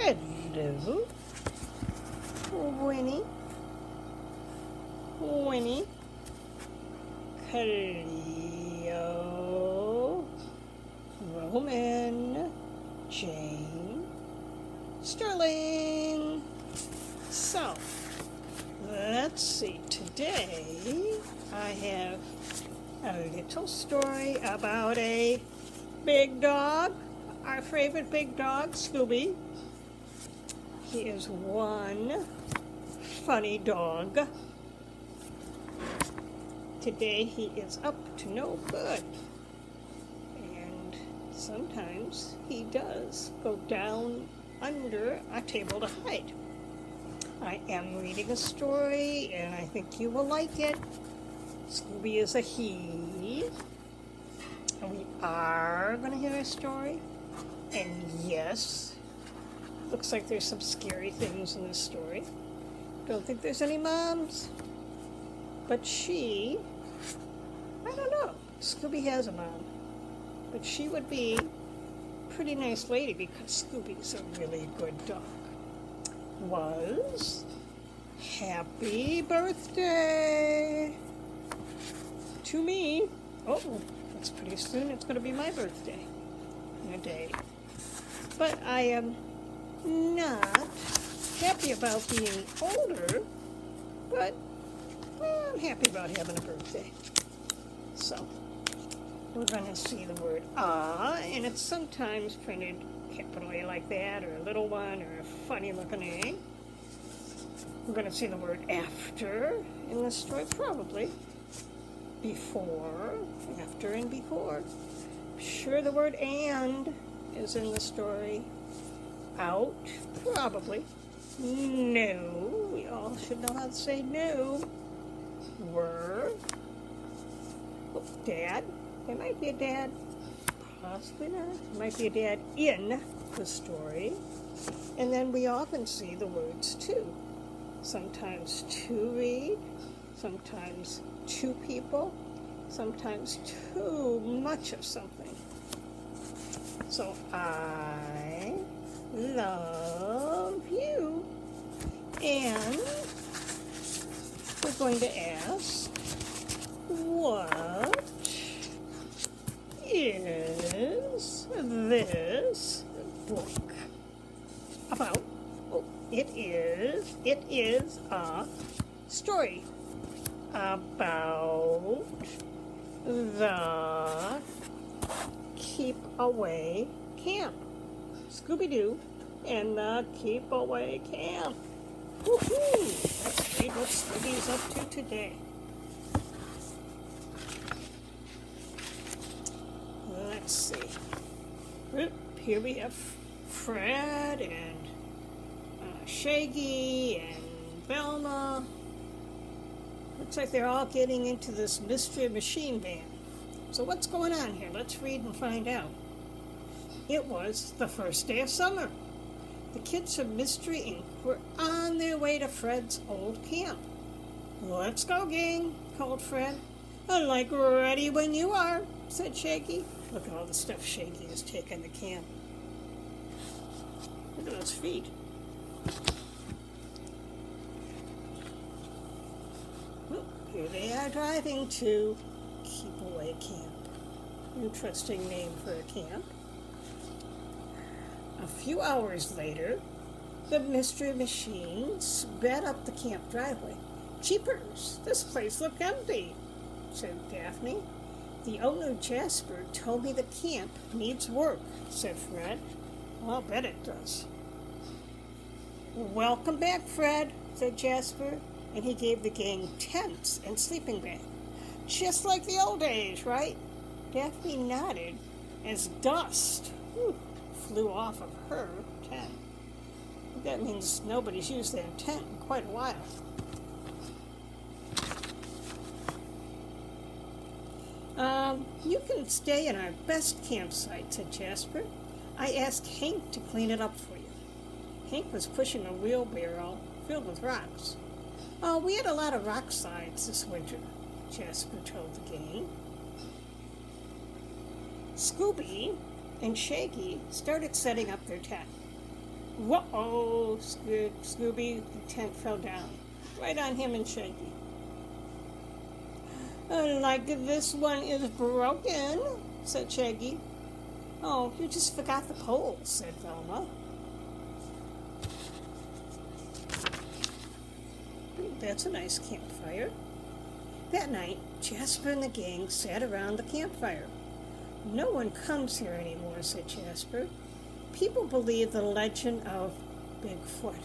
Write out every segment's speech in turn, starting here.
Hello, Winnie, Cleo, Roman, Jane, Sterling. So, let's see, today I have a little story about a big dog, our favorite big dog, Scooby. He is one funny dog. Today he is up to no good. And sometimes he does go down under a table to hide. I am reading a story and I think you will like it. Scooby is a he. And we are going to hear a story. And yes, looks like there's some scary things in this story. Don't think there's any moms. But she, I don't know, Scooby has a mom. But she would be a pretty nice lady because Scooby's a really good dog. Happy birthday to me. Oh, that's pretty soon. It's going to be my birthday in a day. But I am not happy about being older, but I'm happy about having a birthday. So, we're going to see the word and it's sometimes printed capital A like that, or a little one, or a funny looking A. We're going to see the word after in this story, probably. Before, after, and before. I'm sure the word and is in the story. Out, probably. No, we all should know how to say no. Were. Oh, dad. There might be a dad. Possibly not. There might be a dad in the story. And then we often see the words to. Sometimes to read. Sometimes to people. Sometimes too much of something. So I love you. And we're going to ask, what is this book about? Oh, it is a story about the Keepaway Camp. Scooby Doo and the Keepaway Camp. Woohoo! Let's read what Scooby's up to today. Let's see. Here we have Fred and Shaggy and Velma. Looks like they're all getting into this mystery machine van. So what's going on here? Let's read and find out. It was the first day of summer. The kids from Mystery Inc. were on their way to Fred's old camp. Let's go, gang, called Fred. I'm like ready when you are, said Shaggy. Look at all the stuff Shaggy has taken to camp. Look at those feet. Well, here they are driving to Keepaway Camp. Interesting name for a camp. A few hours later, the mystery machine sped up the camp driveway. Jeepers, this place looked empty, said Daphne. The owner, Jasper, told me the camp needs work, said Fred. Well, I'll bet it does. Welcome back, Fred, said Jasper, and he gave the gang tents and sleeping bags. Just like the old days, right? Daphne nodded as dust flew off of her tent. That means nobody's used their tent in quite a while. You can stay in our best campsite, said Jasper. I asked Hank to clean it up for you. Hank was pushing a wheelbarrow filled with rocks. Oh, we had a lot of rock slides this winter, Jasper told the gang. Scooby and Shaggy started setting up their tent. Whoa, Scooby, the tent fell down. Right on him and Shaggy. Like this one is broken, said Shaggy. Oh, you just forgot the pole, said Velma. That's a nice campfire. That night, Jasper and the gang sat around the campfire. No one comes here anymore, said Jasper. People believe the legend of Bigfoot.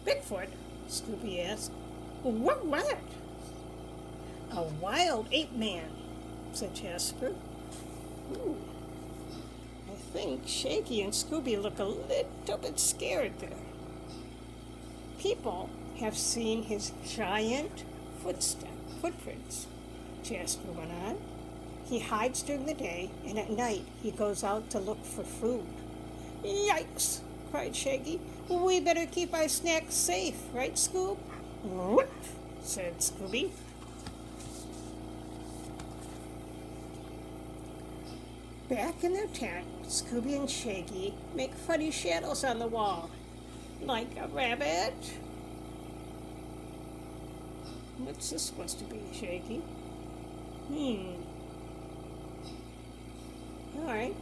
Bigfoot? Scooby asked. What? A wild ape man, said Jasper. Ooh. I think Shaggy and Scooby look a little bit scared there. People have seen his giant footprints, Jasper went on. He hides during the day, and at night he goes out to look for food. Yikes, cried Shaggy. We better keep our snacks safe, right, Scoob? Whoop, said Scooby. Back in their tent, Scooby and Shaggy make funny shadows on the wall. Like a rabbit. What's this supposed to be, Shaggy? Alright.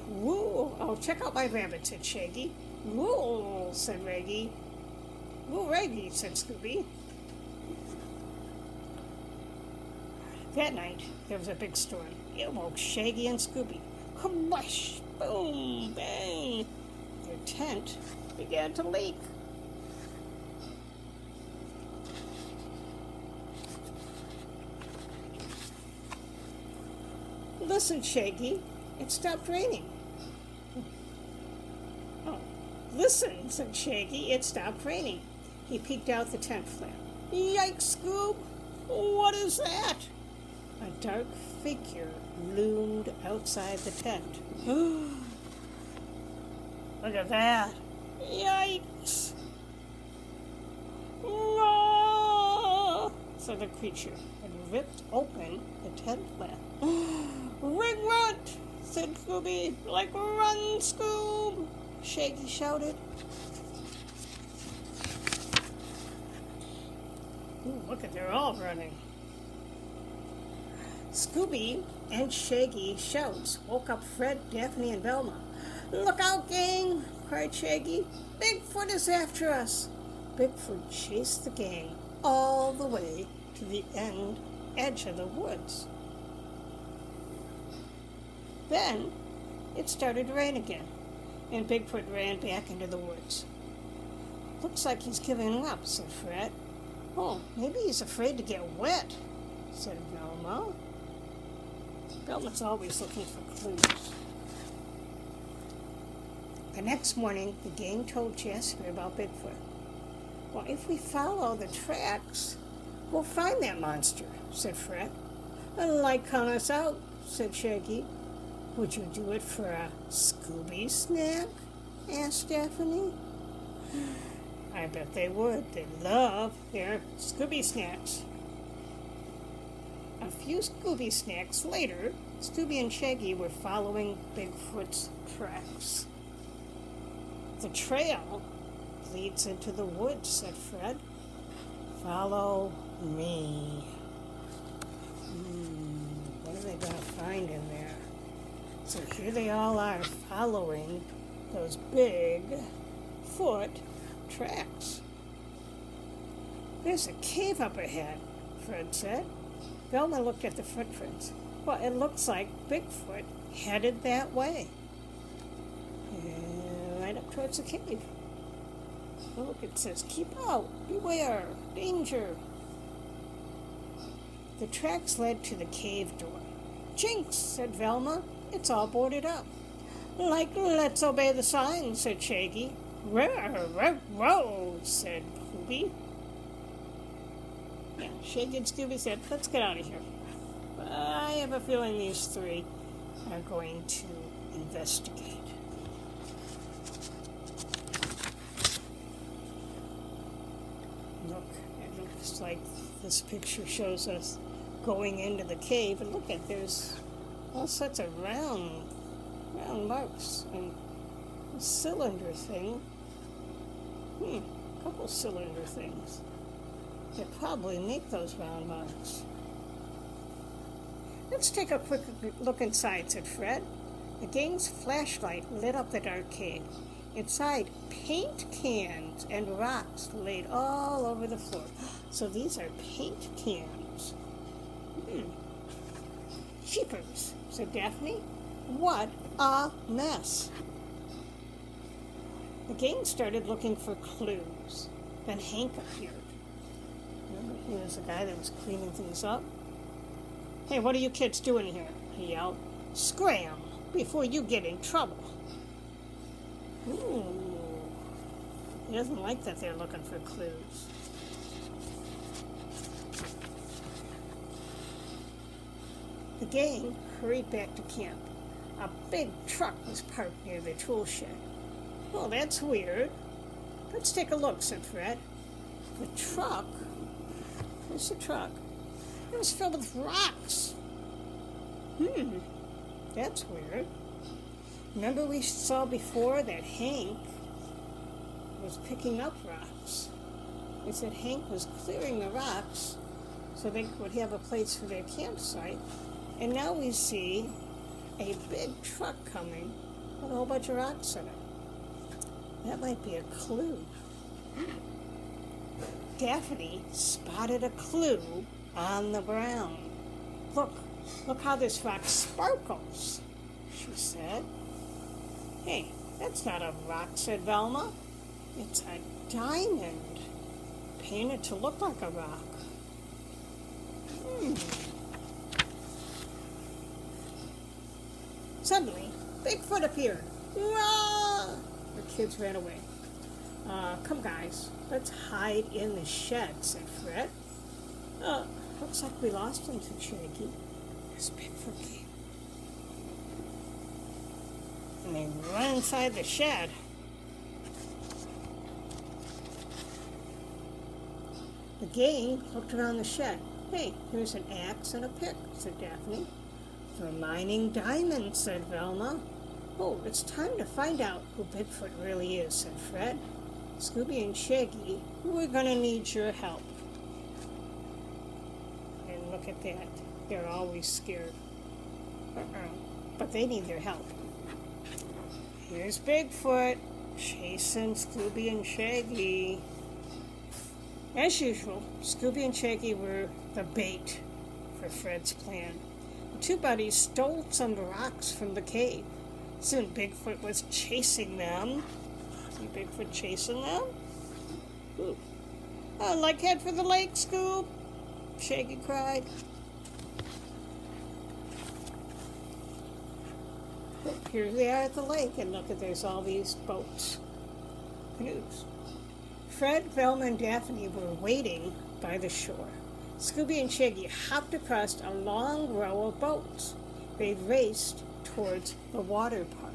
Woo. Oh, check out my rabbit, said Shaggy. Woo, said Reggie. Woo, Reggie, said Scooby. That night, there was a big storm. It woke Shaggy and Scooby. Kabush! Boom! Bang! Their tent began to leak. Listen, Shaggy, it stopped raining. Oh, listen, said Shaggy, it stopped raining. He peeked out the tent flap. Yikes, Scoob! What is that? A dark figure loomed outside the tent. Look at that. Yikes! No! said the creature, and ripped open the tent flap. Run, said Scooby. Like run, Scoob! Shaggy shouted. Ooh, look at, they're all running. Scooby and Shaggy shouts woke up Fred, Daphne, and Velma. Look out, gang! Cried Shaggy. Bigfoot is after us. Bigfoot chased the gang all the way to the edge of the woods. Then it started to rain again, and Bigfoot ran back into the woods. Looks like he's giving up, said Fred. Oh, maybe he's afraid to get wet, said Velma. Velma's always looking for clues. The next morning, the gang told Jasper about Bigfoot. Well, if we follow the tracks, we'll find that monster, said Fred. Like count us out, said Shaggy. Would you do it for a Scooby snack? Asked Daphne. I bet they would. They love their Scooby snacks. A few Scooby snacks later, Scooby and Shaggy were following Bigfoot's tracks. The trail leads into the woods, said Fred. Follow me. What are they going to find in there? So here they all are following those big foot tracks. There's a cave up ahead, Fred said. Velma looked at the footprints. Well, it looks like Bigfoot headed that way. Right up towards the cave. Look, it says, keep out, beware, danger. The tracks led to the cave door. Jinx, said Velma, it's all boarded up. Like, let's obey the signs, said Shaggy. Row, said Scooby. Yeah, Shaggy and Scooby said, let's get out of here. I have a feeling these three are going to investigate. Look, it looks like this picture shows us going into the cave. And look at, there's all sorts of round marks. And A cylinder thing. A couple cylinder things. They probably make those round ones. Let's take a quick look inside, said Fred. The gang's flashlight lit up the dark cave. Inside, paint cans and rocks laid all over the floor. So these are paint cans. Jeepers, said Daphne. What a mess. The gang started looking for clues. Then Hank appeared. Remember, he was the guy that was cleaning things up. Hey, what are you kids doing here? He yelled. Scram before you get in trouble. Ooh. He doesn't like that they're looking for clues. The gang hurried back to camp. A big truck was parked near the tool shed. Well, that's weird. Let's take a look, said Fred. The truck? Where's the truck? It was filled with rocks. That's weird. Remember we saw before that Hank was picking up rocks. We said Hank was clearing the rocks so they would have a place for their campsite. And now we see a big truck coming with a whole bunch of rocks in it. That might be a clue. Daphne spotted a clue on the ground. Look how this rock sparkles, she said. Hey, that's not a rock, said Velma. It's a diamond, painted to look like a rock. Suddenly, Bigfoot appeared. Hurrah! The kids ran away. Come, guys, let's hide in the shed, said Fred. Looks like we lost him, said Shaggy. There's Bigfoot came. And they run inside the shed. The gang looked around the shed. Hey, here's an axe and a pick, said Daphne. For mining diamonds, said Velma. Oh, it's time to find out who Bigfoot really is, said Fred. Scooby and Shaggy, we're going to need your help. And look at that. They're always scared. But they need their help. Here's Bigfoot chasing Scooby and Shaggy. As usual, Scooby and Shaggy were the bait for Fred's plan. The two buddies stole some rocks from the cave. Soon Bigfoot was chasing them. See Bigfoot chasing them? Ooh. Like head for the lake, Scoob, Shaggy cried. Here they are at the lake, and look at there's all these boats, canoes. Fred, Velma, and Daphne were waiting by the shore. Scooby and Shaggy hopped across a long row of boats. They raced towards the water park.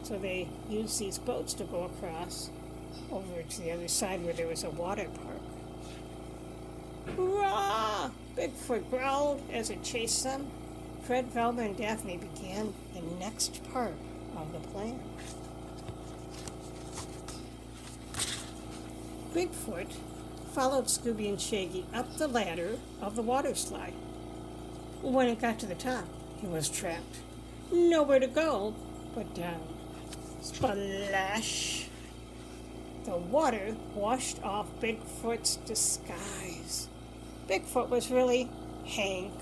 So they used these boats to go across over to the other side where there was a water park. Hurrah! Bigfoot growled as it chased them. Fred, Velma, and Daphne began the next part of the plan. Bigfoot followed Scooby and Shaggy up the ladder of the water slide. When it got to the top, he was trapped. Nowhere to go but down. Splash! The water washed off Bigfoot's disguise. Bigfoot was really Hank.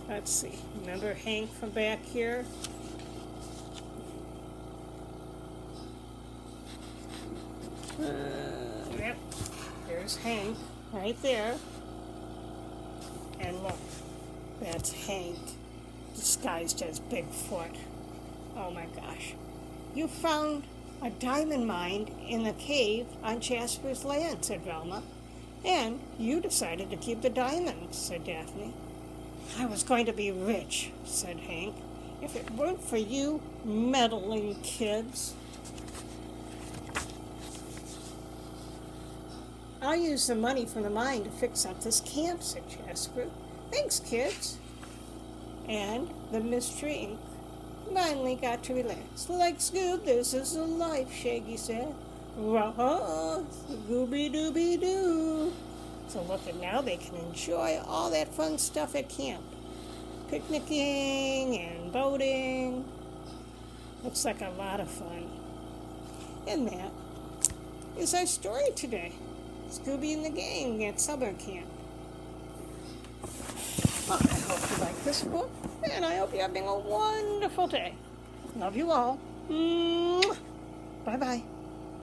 Let's see. Remember Hank from back here? Yep. There's Hank right there. And look, that's Hank disguised as Bigfoot. Oh my gosh. You found a diamond mine in the cave on Jasper's land, said Velma. And you decided to keep the diamonds, said Daphne. I was going to be rich, said Hank, if it weren't for you meddling kids. I'll use the money from the mine to fix up this camp, said Jasper. Thanks, kids. And the mystery ink finally got to relax. Like Scoob, this is a life, Shaggy said. Rah-ha, Scooby Dooby Doo. So look, and now they can enjoy all that fun stuff at camp. Picnicking and boating. Looks like a lot of fun. And that is our story today. Scooby and the gang at summer camp. Well, I hope you like this book, and I hope you're having a wonderful day. Love you all. Bye-bye.